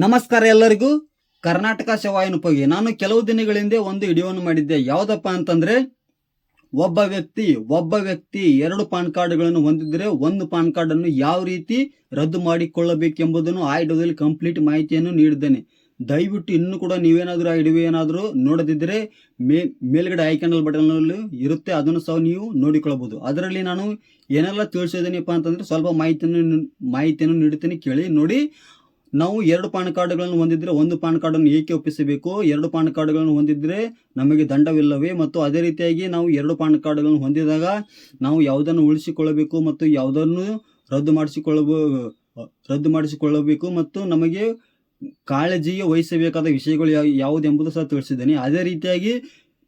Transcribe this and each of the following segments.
ನಮಸ್ಕಾರ ಎಲ್ಲರಿಗೂ. ಕರ್ನಾಟಕ ಸೇವಾಯನುಪಗೆ ನಾನು ಕೆಲವು ದಿನಗಳ ಹಿಂದೆ ಒಂದು ವಿಡಿಯೋವನ್ನು ಮಾಡಿದ್ದೆ. ಯಾವುದಪ್ಪ ಅಂತಂದ್ರೆ, ಒಬ್ಬ ವ್ಯಕ್ತಿ ಎರಡು ಪಾನ್ ಕಾರ್ಡ್ಗಳನ್ನು ಹೊಂದಿದ್ರೆ ಒಂದು ಪಾನ್ ಕಾರ್ಡ್ ಅನ್ನು ಯಾವ ರೀತಿ ರದ್ದು ಮಾಡಿಕೊಳ್ಳಬೇಕೆಂಬುದನ್ನು ಆ ವಿಡಿಯೋದಲ್ಲಿ ಕಂಪ್ಲೀಟ್ ಮಾಹಿತಿಯನ್ನು ನೀಡಿದ್ದೇನೆ. ದಯವಿಟ್ಟು ಇನ್ನೂ ಕೂಡ ನೀವೇನಾದರೂ ಆ ವಿಡಿಯೋ ಏನಾದರೂ ನೋಡದಿದ್ದರೆ ಮೇಲ್ಗಡೆ ಐಕಾನ್ ಬಟನ್ ಇರುತ್ತೆ, ಅದನ್ನು ಸಹ ನೀವು ನೋಡಿಕೊಳ್ಳಬಹುದು. ಅದರಲ್ಲಿ ನಾನು ಏನೆಲ್ಲ ತಿಳಿಸಿದ್ದೀನಪ್ಪ ಅಂತಂದ್ರೆ ಸ್ವಲ್ಪ ಮಾಹಿತಿಯನ್ನು ನೀಡುತ್ತೇನೆ, ಕೇಳಿ ನೋಡಿ. ನಾವು ಎರಡು ಪಾನ್ ಕಾರ್ಡ್ಗಳನ್ನು ಹೊಂದಿದ್ರೆ ಒಂದು ಪಾನ್ ಕಾರ್ಡನ್ನು ಏಕೆ ಒಪ್ಪಿಸಬೇಕು, ಎರಡು ಪಾನ್ ಕಾರ್ಡ್ಗಳನ್ನು ಹೊಂದಿದ್ರೆ ನಮಗೆ ದಂಡವಿಲ್ಲವೇ, ಮತ್ತು ಅದೇ ರೀತಿಯಾಗಿ ನಾವು ಎರಡು ಪಾನ್ ಕಾರ್ಡ್ಗಳನ್ನು ಹೊಂದಿದಾಗ ನಾವು ಯಾವುದನ್ನು ಉಳಿಸಿಕೊಳ್ಳಬೇಕು ಮತ್ತು ಯಾವುದನ್ನು ರದ್ದು ಮಾಡಿಸಿಕೊಳ್ಳಬೇಕು ಮತ್ತು ನಮಗೆ ಕಾಳಜಿಗೆ ವಹಿಸಬೇಕಾದ ವಿಷಯಗಳು ಯಾವುದೆಂಬುದು ಸಹ ತಿಳಿಸಿದ್ದೇನೆ. ಅದೇ ರೀತಿಯಾಗಿ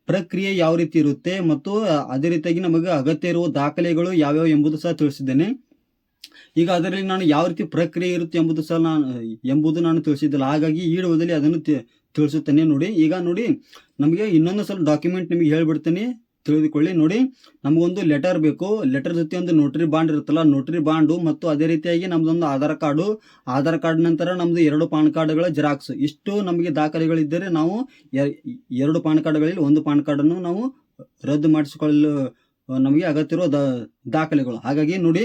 ಪ್ರಕ್ರಿಯೆ ಯಾವ ರೀತಿ ಇರುತ್ತೆ ಮತ್ತು ಅದೇ ರೀತಿಯಾಗಿ ನಮಗೆ ಅಗತ್ಯ ಇರುವ ದಾಖಲೆಗಳು ಯಾವ್ಯಾವ ಎಂಬುದು ಸಹ ತಿಳಿಸಿದ್ದೇನೆ. ಈಗ ಅದರಲ್ಲಿ ನಾನು ಯಾವ ರೀತಿ ಪ್ರಕ್ರಿಯೆ ಇರುತ್ತೆ ಎಂಬುದು ನಾನು ತಿಳಿಸಿದ್ದಿಲ್ಲ, ಹಾಗಾಗಿ ಈ ವಿಡಿಯೋದಲ್ಲಿ ಅದನ್ನು ತಿಳಿಸುತ್ತೇನೆ. ನೋಡಿ, ಈಗ ನೋಡಿ, ನಮಗೆ ಇನ್ನೊಂದು ಸ್ವಲ್ಪ ಡಾಕ್ಯುಮೆಂಟ್ ನಿಮಗೆ ಹೇಳ್ಬಿಡ್ತೀನಿ, ತಿಳಿದುಕೊಳ್ಳಿ. ನೋಡಿ, ನಮಗೊಂದು ಲೆಟರ್ ಬೇಕು. ಲೆಟರ್ ಜೊತೆ ಒಂದು ನೋಟ್ರಿ ಬಾಂಡ್ ಇರುತ್ತಲ್ಲ, ನೋಟ್ರಿ ಬಾಂಡು ಮತ್ತು ಅದೇ ರೀತಿಯಾಗಿ ನಮ್ದೊಂದು ಆಧಾರ್ ಕಾರ್ಡ್ ನಂತರ ನಮ್ದು ಎರಡು ಪಾನ್ ಕಾರ್ಡ್ಗಳ ಜೆರಾಕ್ಸ್, ಇಷ್ಟು ನಮಗೆ ದಾಖಲೆಗಳಿದ್ದರೆ ನಾವು ಎರಡು ಪಾನ್ ಕಾರ್ಡ್ಗಳಲ್ಲಿ ಒಂದು ಪಾನ್ ಕಾರ್ಡನ್ನು ನಾವು ರದ್ದು ಮಾಡಿಸಿಕೊಳ್ಳಲು ನಮಗೆ ಅಗತ್ಯ ಇರುವ ದಾಖಲೆಗಳು. ಹಾಗಾಗಿ ನೋಡಿ,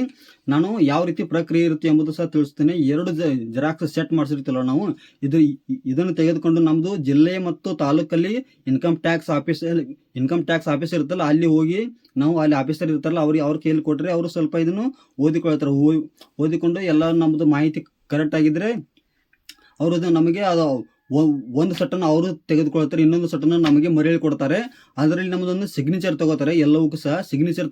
ನಾನು ಯಾವ ರೀತಿ ಪ್ರಕ್ರಿಯೆ ಇರುತ್ತೆ ಎಂಬುದು ಸಹ ತಿಳಿಸ್ತೇನೆ. ಎರಡು ಜೆರಾಕ್ಸ್ ಸೆಟ್ ಮಾಡಿಸಿರ್ತೀವಲ್ಲ ನಾವು, ಇದನ್ನು ತೆಗೆದುಕೊಂಡು ನಮ್ಮದು ಜಿಲ್ಲೆ ಮತ್ತು ತಾಲೂಕಲ್ಲಿ ಇನ್ಕಮ್ ಟ್ಯಾಕ್ಸ್ ಆಫೀಸ್ ಇರುತ್ತಲ್ಲ, ಅಲ್ಲಿ ಹೋಗಿ ನಾವು ಅಲ್ಲಿ ಆಫೀಸರ್ ಇರ್ತಾರಲ್ಲ ಅವ್ರ ಕೈಯಲ್ಲಿ ಕೊಟ್ಟರೆ ಅವರು ಸ್ವಲ್ಪ ಇದನ್ನು ಓದಿಕೊಳ್ತಾರೆ. ಓದಿಕೊಂಡು ಎಲ್ಲ ನಮ್ಮದು ಮಾಹಿತಿ ಕರೆಕ್ಟ್ ಆಗಿದ್ರೆ ಅವರು ನಮಗೆ ಅದು ಒಂದು ಸೆಟ್ಟನ್ನು ಅವರು ತೆಗೆದುಕೊಳ್ತಾರೆ, ಇನ್ನೊಂದು ಸೆಟ್ಟನ್ನು ನಮಗೆ ಮರಳಿ ಕೊಡ್ತಾರೆ. ಅದರಲ್ಲಿ ನಮ್ಮದೊಂದು ಸಿಗ್ನೇಚರ್ ತಗೋತಾರೆ. ಎಲ್ಲವಕ್ಕೂ ಸಹ ಸಿಗ್ನೇಚರ್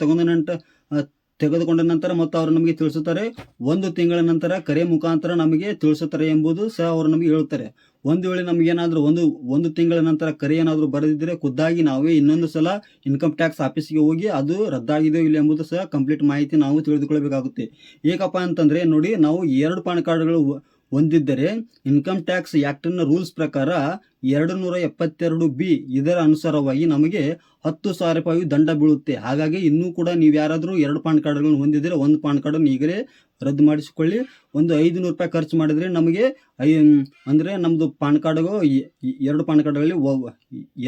ತೆಗೆದುಕೊಂಡ ನಂತರ ಮತ್ತು ಅವರು ನಮಗೆ ತಿಳಿಸುತ್ತಾರೆ, ಒಂದು ತಿಂಗಳ ನಂತರ ಕರೆ ಮುಖಾಂತರ ನಮಗೆ ತಿಳಿಸುತ್ತಾರೆ ಎಂಬುದು ಸಹ ಅವರು ನಮಗೆ ಹೇಳುತ್ತಾರೆ. ಒಂದು ವೇಳೆ ನಮಗೇನಾದರೂ ಒಂದು ತಿಂಗಳ ನಂತರ ಕರೆ ಏನಾದರೂ ಬರೆದಿದ್ದರೆ ಖುದ್ದಾಗಿ ನಾವೇ ಇನ್ನೊಂದು ಸಲ ಇನ್ಕಮ್ ಟ್ಯಾಕ್ಸ್ ಆಫೀಸ್ಗೆ ಹೋಗಿ ಅದು ರದ್ದಾಗಿದೆಯೋ ಇಲ್ಲ ಎಂಬುದು ಸಹ ಕಂಪ್ಲೀಟ್ ಮಾಹಿತಿ ನಾವು ತಿಳಿದುಕೊಳ್ಳಬೇಕಾಗುತ್ತೆ. ಏಕಪ್ಪ ಅಂತಂದರೆ ನೋಡಿ, ನಾವು ಎರಡು ಪಾನ್ ಕಾರ್ಡ್ಗಳು ಹೊಂದಿದ್ದರೆ ಇನ್ಕಮ್ ಟ್ಯಾಕ್ಸ್ ಆ್ಯಕ್ಟ್ನ ರೂಲ್ಸ್ ಪ್ರಕಾರ 272B ಇದರ ಅನುಸಾರವಾಗಿ ನಮಗೆ 10,000 ರೂಪಾಯಿ ದಂಡ ಬೀಳುತ್ತೆ. ಹಾಗಾಗಿ ಇನ್ನೂ ಕೂಡ ನೀವು ಯಾರಾದರೂ ಎರಡು ಪಾನ್ ಕಾರ್ಡ್ಗಳನ್ನು ಹೊಂದಿದರೆ ಒಂದು ಪಾನ್ ಕಾರ್ಡನ್ನು ಈಗಲೇ ರದ್ದು ಮಾಡಿಸಿಕೊಳ್ಳಿ. ಒಂದು 500 ರೂಪಾಯಿ ಖರ್ಚು ಮಾಡಿದರೆ ನಮಗೆ ಅಂದರೆ ನಮ್ಮದು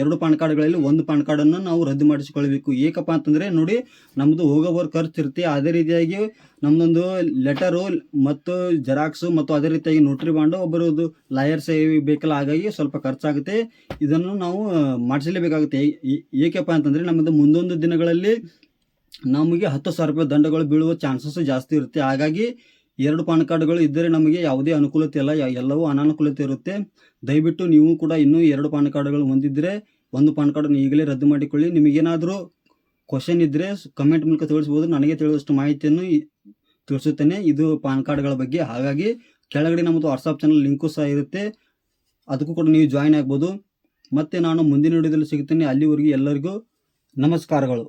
ಎರಡು ಪಾನ್ ಕಾರ್ಡ್ಗಳಲ್ಲಿ ಒಂದು ಪಾನ್ ಕಾರ್ಡನ್ನು ನಾವು ರದ್ದು ಮಾಡಿಸಿಕೊಳ್ಳಬೇಕು. ಏಕಪ್ಪ ಅಂತಂದರೆ ನೋಡಿ, ನಮ್ಮದು ಹೋಗೋವರ ಖರ್ಚು ಇರುತ್ತೆ. ಅದೇ ರೀತಿಯಾಗಿ ನಮ್ಮದೊಂದು ಲೆಟರು ಮತ್ತು ಜೆರಾಕ್ಸು ಮತ್ತು ಅದೇ ರೀತಿಯಾಗಿ ನೋಟ್ರಿ ಬಾಂಡು, ಒಬ್ಬರದು ಲಾಯರ್ ಸೇವೆ ಬೇಕಲ್ಲ, ಹಾಗಾಗಿ ಸ್ವಲ್ಪ ಖರ್ಚಾಗುತ್ತೆ. ಇದನ್ನು ನಾವು ಮಾಡಿಸಲೇಬೇಕಾಗುತ್ತೆ. ಏಕಪ್ಪ ಅಂತಂದರೆ ನಮ್ಮದು ಮುಂದೊಂದು ದಿನಗಳಲ್ಲಿ ನಮಗೆ 10,000 ರೂಪಾಯಿ ದಂಡಗಳು ಬೀಳುವ ಚಾನ್ಸಸ್ ಜಾಸ್ತಿ ಇರುತ್ತೆ. ಹಾಗಾಗಿ ಎರಡು ಪಾನ್ ಕಾರ್ಡ್ಗಳು ಇದ್ದರೆ ನಮಗೆ ಯಾವುದೇ ಅನುಕೂಲತೆ ಇಲ್ಲ, ಎಲ್ಲವೂ ಅನಾನುಕೂಲತೆ ಇರುತ್ತೆ. ದಯವಿಟ್ಟು ನೀವು ಕೂಡ ಇನ್ನೂ ಎರಡು ಪಾನ್ ಕಾರ್ಡ್ಗಳು ಹೊಂದಿದ್ದರೆ ಒಂದು ಪಾನ್ ಕಾರ್ಡನ್ನು ಈಗಲೇ ರದ್ದು ಮಾಡಿಕೊಳ್ಳಿ. ನಿಮಗೇನಾದರೂ ಕ್ವಶನ್ ಇದ್ದರೆ ಕಮೆಂಟ್ ಮೂಲಕ ತಿಳಿಸ್ಬೋದು, ನನಗೆ ತಿಳಿದಷ್ಟು ಮಾಹಿತಿಯನ್ನು ತಿಳಿಸುತ್ತೇನೆ ಇದು ಪಾನ್ ಕಾರ್ಡ್ಗಳ ಬಗ್ಗೆ. ಹಾಗಾಗಿ ಕೆಳಗಡೆ ನಮ್ಮದು ವಾಟ್ಸಪ್ ಚಾನಲ್ ಲಿಂಕು ಸಹ ಇರುತ್ತೆ, ಅದಕ್ಕೂ ಕೂಡ ನೀವು ಜಾಯಿನ್ ಆಗ್ಬೋದು. ಮತ್ತೆ ನಾನು ಮುಂದಿನ ವಿಡಿಯೋದಲ್ಲಿ ಸಿಗುತ್ತೇನೆ. ಅಲ್ಲಿವರೆಗೂ ಎಲ್ಲರಿಗೂ ನಮಸ್ಕಾರಗಳು.